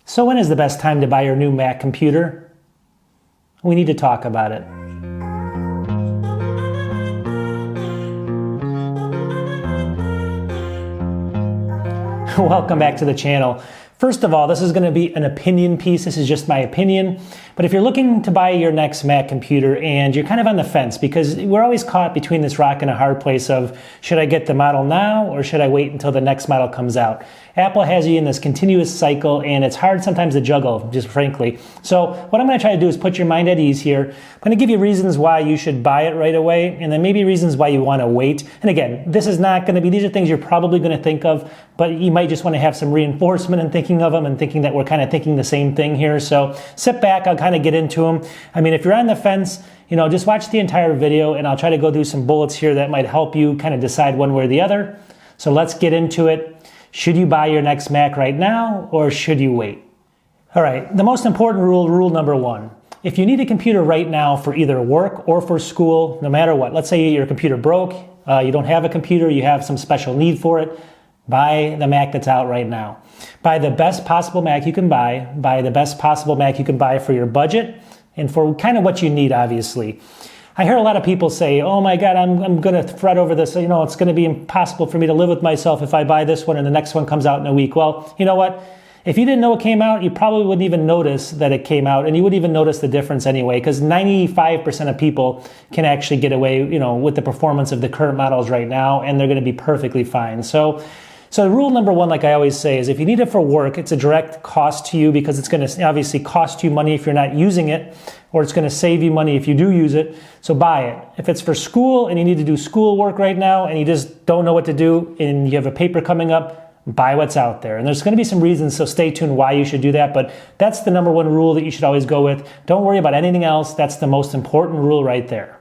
So when is the best time to buy your new Mac computer? We need to talk about it. Welcome back to the channel. First of all, this is going to be an opinion piece. This is just my opinion. But if you're looking to buy your next Mac computer and you're kind of on the fence, because we're always caught between this rock and a hard place of, should I get the model now or should I wait until the next model comes out? Apple has you in this continuous cycle and it's hard sometimes to juggle, just frankly. So what I'm going to try to do is put your mind at ease here. I'm going to give you reasons why you should buy it right away and then maybe reasons why you want to wait. And again, this is not going to be, these are things you're probably going to think of, but you might just want to have some reinforcement in thinking of them and thinking that we're kind of thinking the same thing here. So sit back, I'll kind of get into them. I mean, if you're on the fence, just watch the entire video and I'll try to go through some bullets here that might help you kind of decide one way or the other. So let's get into it. Should you buy your next Mac right now or should you wait? All right, the most important rule number one. If you need a computer right now for either work or for school, no matter what, let's say your computer broke, you don't have a computer, you have some special need for it, buy the Mac that's out right now. Buy the best possible Mac you can buy the best possible Mac you can buy for your budget and for kind of what you need, obviously. I hear a lot of people say, oh my God, I'm going to fret over this. It's going to be impossible for me to live with myself if I buy this one and the next one comes out in a week. Well, you know what? If you didn't know it came out, you probably wouldn't even notice that it came out and you wouldn't even notice the difference anyway, because 95% of people can actually get away, with the performance of the current models right now, and they're going to be perfectly fine. So rule number one, like I always say, is if you need it for work, it's a direct cost to you because it's going to obviously cost you money if you're not using it, or it's going to save you money if you do use it. So buy it. If it's for school and you need to do school work right now and you just don't know what to do and you have a paper coming up, buy what's out there. And there's going to be some reasons, so stay tuned why you should do that. But that's the number one rule that you should always go with. Don't worry about anything else. That's the most important rule right there.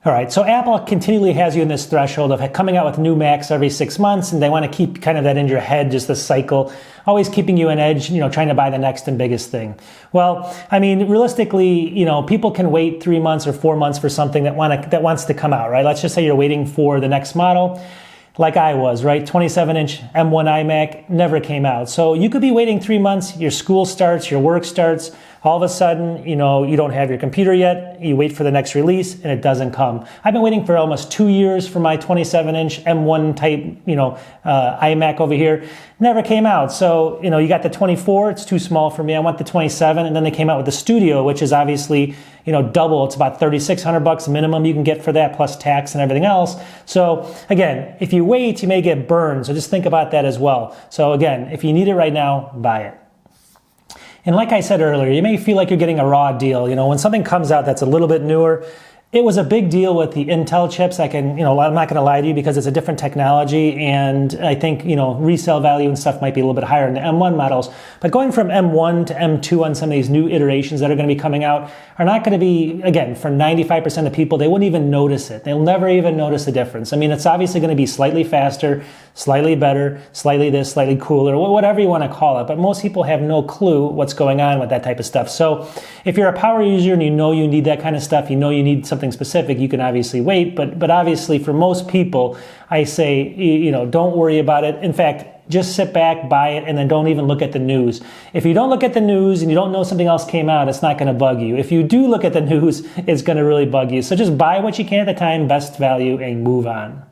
All right, so Apple continually has you in this threshold of coming out with new Macs every 6 months, and they want to keep kind of that in your head, just this cycle, always keeping you on edge, trying to buy the next and biggest thing. Well, I mean, realistically, people can wait 3 months or 4 months for something that wants to come out, right? Let's just say you're waiting for the next model, like I was, right? 27-inch M1 iMac never came out. So you could be waiting 3 months, your school starts, your work starts, all of a sudden, you don't have your computer yet, you wait for the next release and it doesn't come. I've been waiting for almost 2 years for my 27-inch M1 type, iMac over here. Never came out. So, you got the 24, it's too small for me. I want the 27, and then they came out with the Studio, which is obviously, double. It's about $3,600 minimum you can get for that, plus tax and everything else. So again, if you wait, you may get burned. So just think about that as well. So again, if you need it right now, buy it. And like I said earlier, you may feel like you're getting a raw deal. When something comes out that's a little bit newer, it was a big deal with the Intel chips. I'm not going to lie to you because it's a different technology, and I think, resale value and stuff might be a little bit higher in the M1 models. But going from M1 to M2 on some of these new iterations that are going to be coming out are not going to be, again, for 95% of people, they wouldn't even notice it. They'll never even notice the difference. I mean, it's obviously going to be slightly faster, slightly better, slightly this, slightly cooler, whatever you want to call it. But most people have no clue what's going on with that type of stuff. So if you're a power user and you need that kind of stuff, you need something specific, you can obviously wait. But obviously for most people, I say, don't worry about it. In fact, just sit back, buy it, and then don't even look at the news. If you don't look at the news and you don't know something else came out, it's not going to bug you. If you do look at the news, it's going to really bug you. So just buy what you can at the time, best value, and move on.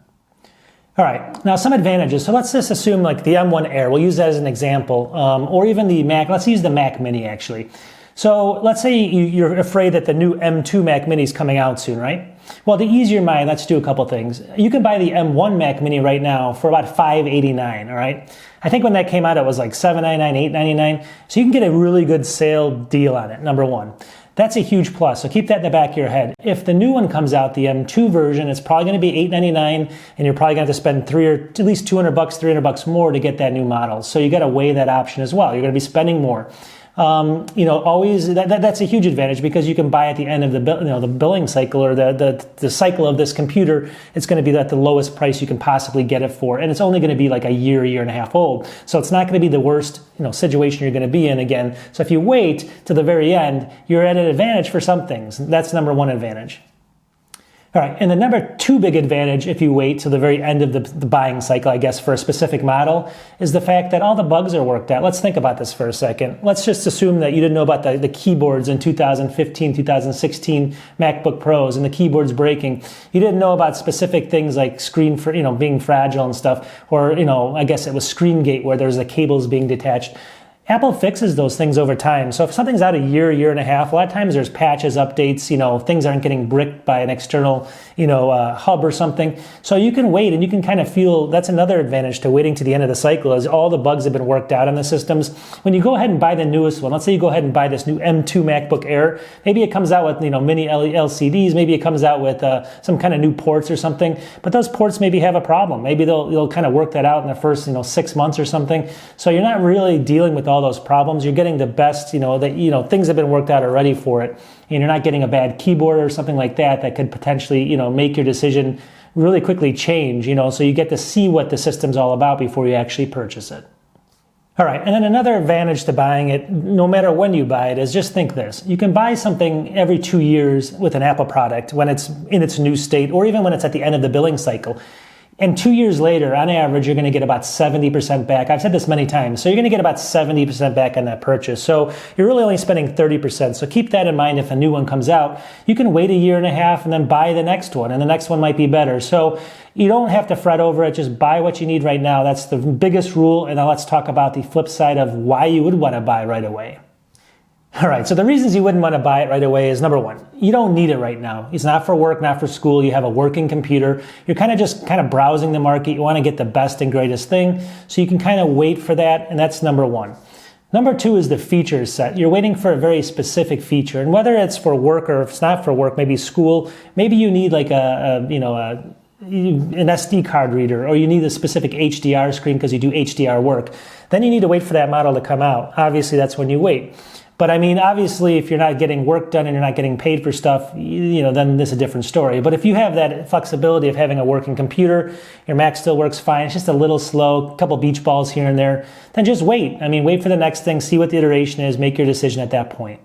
All right, now some advantages. So let's just assume like the M1 Air, we'll use that as an example, or even the Mac, let's use the Mac Mini actually. So let's say you're afraid that the new M2 Mac Mini is coming out soon, right? Well, to ease your mind, let's do a couple things. You can buy the M1 Mac Mini right now for about $589, all right? I think when that came out, it was like $799, $899. So you can get a really good sale deal on it, number one. That's a huge plus, so keep that in the back of your head. If the new one comes out, the M2 version, it's probably going to be $899, and you're probably going to have to spend at least $200, $300 more to get that new model. So you got to weigh that option as well. You're going to be spending more. Always that's a huge advantage because you can buy at the end of the billing cycle or the cycle of this computer. It's going to be at the lowest price you can possibly get it for, and it's only going to be like a year and a half old. So it's not going to be the worst situation you're going to be in again. So if you wait to the very end, you're at an advantage for some things. That's number one advantage. All right, and the number 2 big advantage, if you wait to the very end of the buying cycle, I guess, for a specific model, is the fact that all the bugs are worked out. Let's think about this for a second. Let's just assume that you didn't know about the keyboards in 2015, 2016 MacBook Pros and the keyboards breaking. You didn't know about specific things like screen, for being fragile and stuff, or, I guess it was ScreenGate where there's the cables being detached. Apple fixes those things over time. So if something's out a year and a half, a lot of times there's patches, updates, things aren't getting bricked by an external, hub or something. So you can wait and you can kind of feel, that's another advantage to waiting to the end of the cycle, is all the bugs have been worked out on the systems. When you go ahead and buy the newest one, let's say you go ahead and buy this new M2 MacBook Air, maybe it comes out with, mini LCDs, maybe it comes out with some kind of new ports or something, but those ports maybe have a problem. Maybe they'll kind of work that out in the first, 6 months or something. So you're not really dealing with all those problems. You're getting the best, things have been worked out already for it. And you're not getting a bad keyboard or something like that could potentially, make your decision really quickly change, so you get to see what the system's all about before you actually purchase it. All right, and then another advantage to buying it, no matter when you buy it, is just think this. You can buy something every 2 years with an Apple product when it's in its new state, or even when it's at the end of the billing cycle. And 2 years later, on average, you're going to get about 70% back. I've said this many times. So you're going to get about 70% back on that purchase. So you're really only spending 30%. So keep that in mind if a new one comes out. You can wait a year and a half and then buy the next one. And the next one might be better. So you don't have to fret over it. Just buy what you need right now. That's the biggest rule. And now let's talk about the flip side of why you would want to buy right away. All right, so the reasons you wouldn't want to buy it right away is, number 1, you don't need it right now. It's not for work, not for school. You have a working computer. You're kind of browsing the market. You want to get the best and greatest thing. So you can kind of wait for that, and that's number 1. Number 2 is the feature set. You're waiting for a very specific feature, and whether it's for work or if it's not for work, maybe school, maybe you need like an SD card reader, or you need a specific HDR screen because you do HDR work. Then you need to wait for that model to come out. Obviously, that's when you wait. But obviously, if you're not getting work done and you're not getting paid for stuff, then this is a different story. But if you have that flexibility of having a working computer, your Mac still works fine, it's just a little slow, a couple beach balls here and there, then just wait. Wait for the next thing, see what the iteration is, make your decision at that point.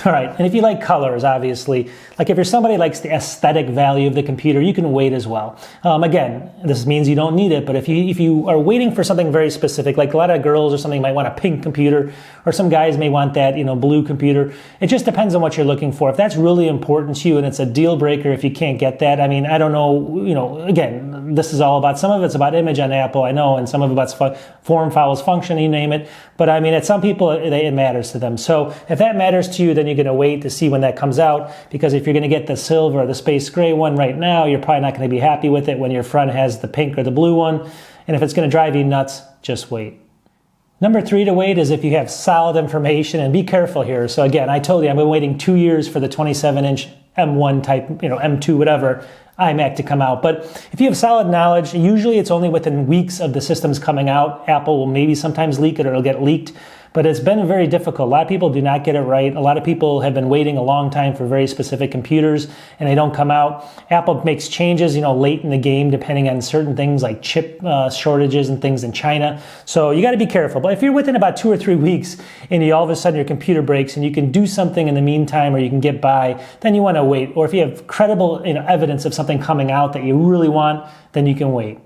All right, and if you like colors, obviously, like if you're somebody who likes the aesthetic value of the computer, you can wait as well. Again, this means you don't need it, but if you are waiting for something very specific, like a lot of girls or something might want a pink computer, or some guys may want that, blue computer. It just depends on what you're looking for. If that's really important to you and it's a deal breaker if you can't get that, I don't know, again, this is all about, some of it's about image on Apple, I know, and some of it's about form follows function, you name it. But at some people, it matters to them. So if that matters to you, then you're going to wait to see when that comes out, because if you're going to get the silver or the space gray one right now, you're probably not going to be happy with it when your friend has the pink or the blue one. And if it's going to drive you nuts, just wait. Number 3 to wait is if you have solid information, and be careful here. So again, I told you I've been waiting 2 years for the 27-inch M1 type, M2, whatever, iMac to come out. But if you have solid knowledge, usually it's only within weeks of the systems coming out. Apple will maybe sometimes leak it, or it'll get leaked. But it's been very difficult. A lot of people do not get it right. A lot of people have been waiting a long time for very specific computers, and they don't come out. Apple makes changes, late in the game, depending on certain things like chip shortages and things in China. So you got to be careful. But if you're within about 2 or 3 weeks and all of a sudden your computer breaks and you can do something in the meantime, or you can get by, then you want to wait. Or if you have credible evidence of something coming out that you really want, then you can wait.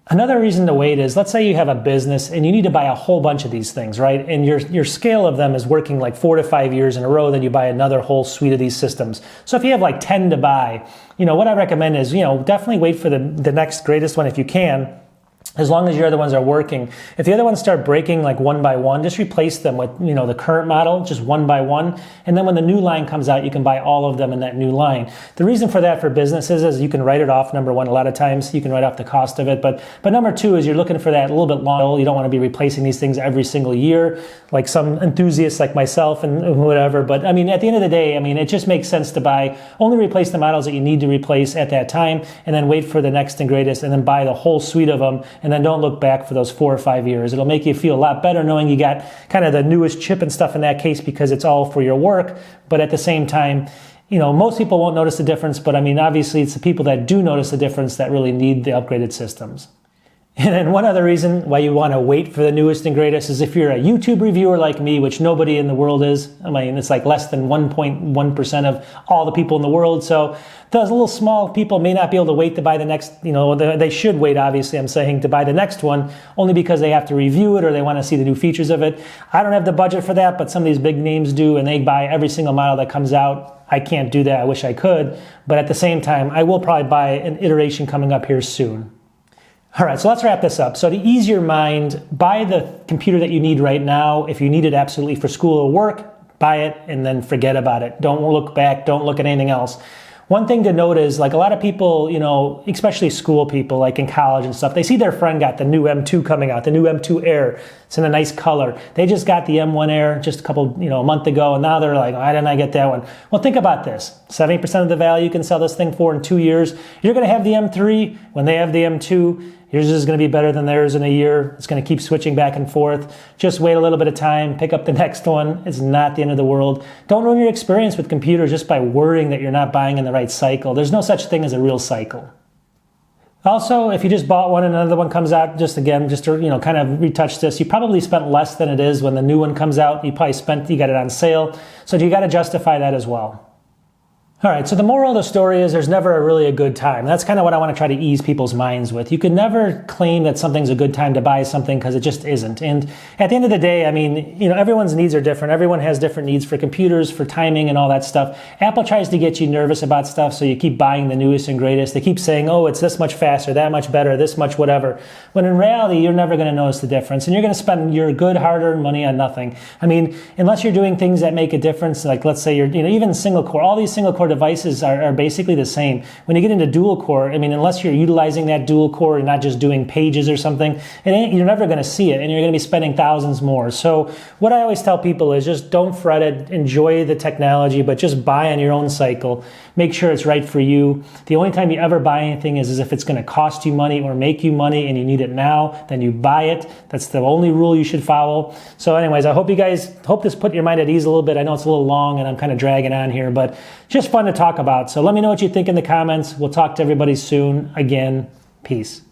Another reason to wait is, let's say you have a business and you need to buy a whole bunch of these things, right? And your scale of them is working like 4 to 5 years in a row, then you buy another whole suite of these systems. So if you have like 10 to buy, what I recommend is, definitely wait for the next greatest one if you can, as long as your other ones are working. If the other ones start breaking like one by one, just replace them with, the current model, just one by one. And then when the new line comes out, you can buy all of them in that new line. The reason for that for businesses is you can write it off, number 1, a lot of times. You can write off the cost of it. But number 2 is you're looking for that a little bit longer. You don't want to be replacing these things every single year, like some enthusiasts like myself and whatever. But at the end of the day, it just makes sense to only replace the models that you need to replace at that time, and then wait for the next and greatest, and then buy the whole suite of them. And then don't look back for those 4 or 5 years. It'll make you feel a lot better knowing you got kind of the newest chip and stuff in that case, because it's all for your work. But at the same time, most people won't notice the difference. But obviously it's the people that do notice the difference that really need the upgraded systems. And then one other reason why you want to wait for the newest and greatest is if you're a YouTube reviewer like me, which nobody in the world is. I mean, it's like less than 1.1% of all the people in the world. So those little small people may not be able to wait to buy the next, they should wait, obviously, I'm saying, to buy the next one, only because they have to review it or they want to see the new features of it. I don't have the budget for that, but some of these big names do, and they buy every single model that comes out. I can't do that. I wish I could. But at the same time, I will probably buy an iteration coming up here soon. All right, so let's wrap this up. So to ease your mind, buy the computer that you need right now. If you need it absolutely for school or work, buy it and then forget about it. Don't look back. Don't look at anything else. One thing to note is, like, a lot of people, especially school people, like in college and stuff, they see their friend got the new M2 coming out, the new M2 Air. It's in a nice color. They just got the M1 Air just a month ago, and now they're like, why didn't I get that one? Well, think about this. 70% of the value you can sell this thing for in 2 years. You're going to have the M3 when they have the M2. Yours is going to be better than theirs in a year. It's going to keep switching back and forth. Just wait a little bit of time, pick up the next one. It's not the end of the world. Don't ruin your experience with computers just by worrying that you're not buying in the right cycle. There's no such thing as a real cycle. Also, if you just bought one and another one comes out, just to kind of retouch this, you probably spent less than it is when the new one comes out. You got it on sale. So you got to justify that as well. All right, so the moral of the story is there's never really a good time. That's kind of what I want to try to ease people's minds with. You can never claim that something's a good time to buy something because it just isn't. And at the end of the day, I mean, everyone's needs are different. Everyone has different needs for computers, for timing and all that stuff. Apple tries to get you nervous about stuff, so you keep buying the newest and greatest. They keep saying, oh, it's this much faster, that much better, this much whatever. When in reality, you're never going to notice the difference. And you're going to spend your good hard-earned money on nothing. I mean, unless you're doing things that make a difference, like let's say even single core, all these single core devices are basically the same. When you get into dual core, I mean, unless you're utilizing that dual core and not just doing pages or something, you're never going to see it, and you're going to be spending thousands more. So what I always tell people is just don't fret it, enjoy the technology, but just buy on your own cycle. Make sure it's right for you. The only time you ever buy anything is if it's going to cost you money or make you money and you need it now, then you buy it. That's the only rule you should follow. So anyways, I hope this put your mind at ease a little bit. I know it's a little long and I'm kind of dragging on here, but just fun to talk about. So let me know what you think in the comments. We'll talk to everybody soon. Again, peace.